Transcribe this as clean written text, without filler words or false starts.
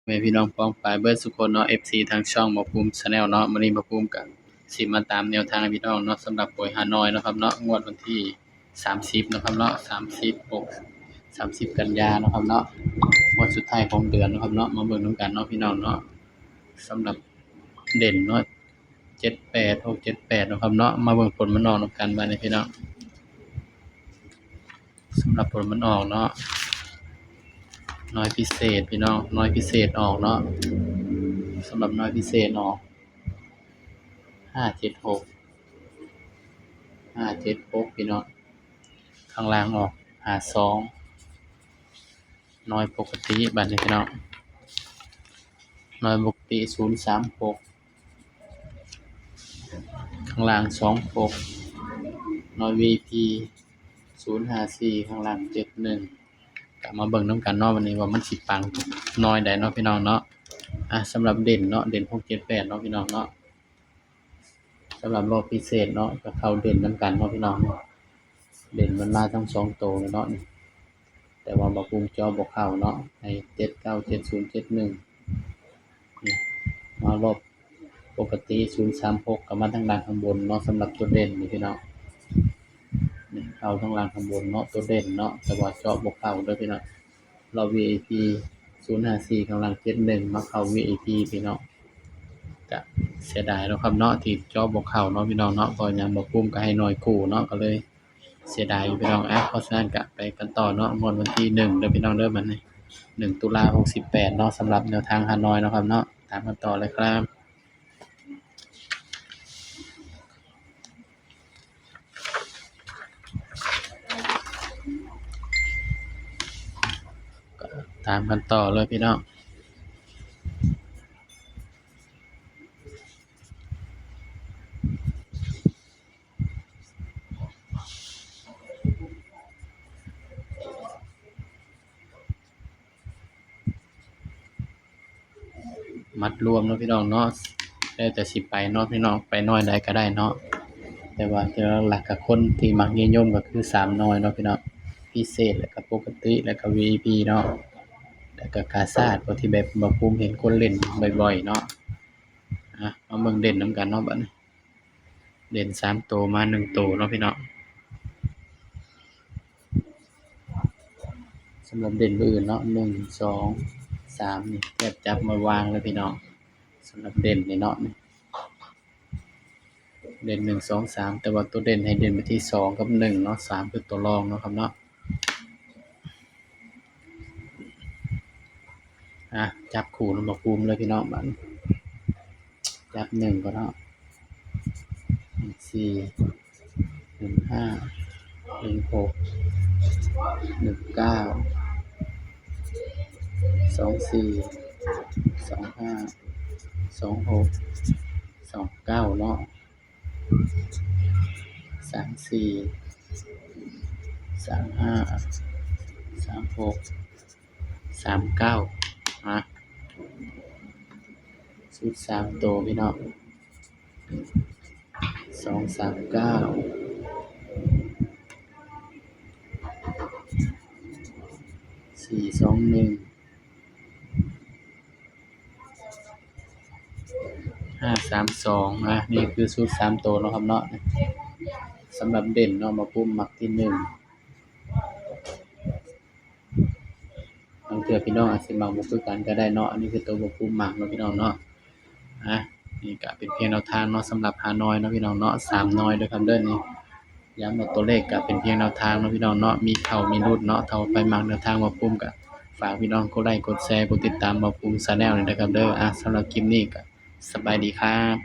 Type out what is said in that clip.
แม่พี่น้องพ้องปายเบิดสุคนเนาะ FC ทางช่องหมอภูมิ Channel เนาะมื้อนี้หมอภูมิก็สิมาตามแนวทางให้พี่น้องเนาะสำหรับหวยฮานอยเนาะครับเนาะงวดวันที่30เนาะครับเนาะ30 กันยายนเนาะครับเนาะงวดสุดท้ายของเดือนเนาะครับเนาะมาเบิ่งนำกันเนาะพี่น้องเนาะสำหรับเด่นเนาะ78 678เนาะครับเนาะมาเบิ่งผลมันออกนำกันบัดนี้พี่น้องสำหรับผลมันออกเนาะน้อยพิเศษพี่น้องน้อยพิเศษออกเนาะสำหรับน้อยพิเศษออก576พี่น้องข้างล่างออก52น้อยปกติบัดนี้พี่น้องน้อยปกติ036ข้างล่าง26น้อย VIP 054ข้างล่าง71ก็มาเบิ่งนำกันเนาะวันนี้ว่ามันสิปังน้อยใดเนาะพี่น้องเนาะสำหรับเด่นเนาะเด่น678เนาะพี่น้องเนาะสำหรับรอบพิเศษเนาะก็เข้าเด่นนำกันเนาะพี่น้องเด่นมันมาทั้ง2ตัวเลยเนาะนี่แต่ว่าบ่ภูมิจอบ่เข้าเนาะให้79 70 71นี่มารอบปกติ036ก็มาทั้งล่างข้างบนเนาะสำหรับตัวเด่นนี่พี่น้องนี่เข้าทั้งล่างข้างบนเนาะตัวเด่นเนาะแต่ว่าเจาะบ่เข้าเด้อพี่น้องรอบ VIP 054ข้างล่าง71มาเข้า VIP พี่น้องก็เสียดายเนาะครับเนาะที่เจาะบ่เข้าเนาะพี่น้องเนาะเพราะหยังบ่ภูมิก็ให้น้อยคู่เนาะก็เลยเสียดายอยู่พี่น้องเพราะฉะนั้นก็ไปกันต่อเนาะงวดวันที่1เด้อพี่น้องเด้อบัดนี้1ตุลา68เนาะสำหรับแนวทางฮานอยเนาะครับเนาะตามกันต่อเลยครับตามกันต่อเลยพี่น้องมัดรวมเนาะพี่น้องเนาะแล้วแต่สิไปเนาะพี่น้องไปน้อยใดก็ได้เนาะแต่ว่าแต่หลักก็คนที่มักนิยมก็คือ3น้อยเนาะพี่น้องพิเศษแล้วก็ปกติแล้วก็ VIP เนาะแล้วก็กาซาดที่แบบบ่ภูมิเห็นคนเล่นบ่อยๆเนาะมาเบิ่งเด่นนำกันเนาะบัดนี้เด่น3ตัวมา1ตัวเนาะพี่น้องสำหรับเด่นเบอร์อื่นเนาะ1 2 3นี่แทบจับมาวางเลยพี่น้องสำหรับเด่นนี่เนาะเด่น1 2 3แต่ว่าตัวเด่นให้เด่นไปที่2กับ1เนาะ3คือตัวรองเนาะครับเนาะจับคู่นำบ่ภูมิเลยพี่น้องบัดจับ1ก่อนเนาะ4 15 16 19 24 25 26 29เนาะ34 35 36 39ชุด3ตัวพี่น้อง239 421 532นี่คือชุด3ตัวเนาะครับเนาะสำหรับเด่นเนาะมาภูมิมักที่1บางเทื่อพี่น้องอาจสิมักบ่คือกันก็ได้เนาะอันนี้คือตัวบ่ภูมิมักเนาะพี่น้องเนาะนี่ก็เป็นเพียงแนวทางเนาะสำหรับฮานอยเนาะพี่น้องเนาะ3น้อยเด้อครับเด้อนี่ย้ำว่าตัวเลขก็เป็นเพียงแนวทางเนาะพี่น้องเนาะมีเข้ามีหลุดเนาะถ้าไปมักแนวทางบ่ภูมิก็ฝากพี่น้องกดไลค์กดแชร์กดติดตามบ่ภูมิ Channel ด้วยนะครับเด้อสำหรับคลิปนี้ก็สบายดีครับ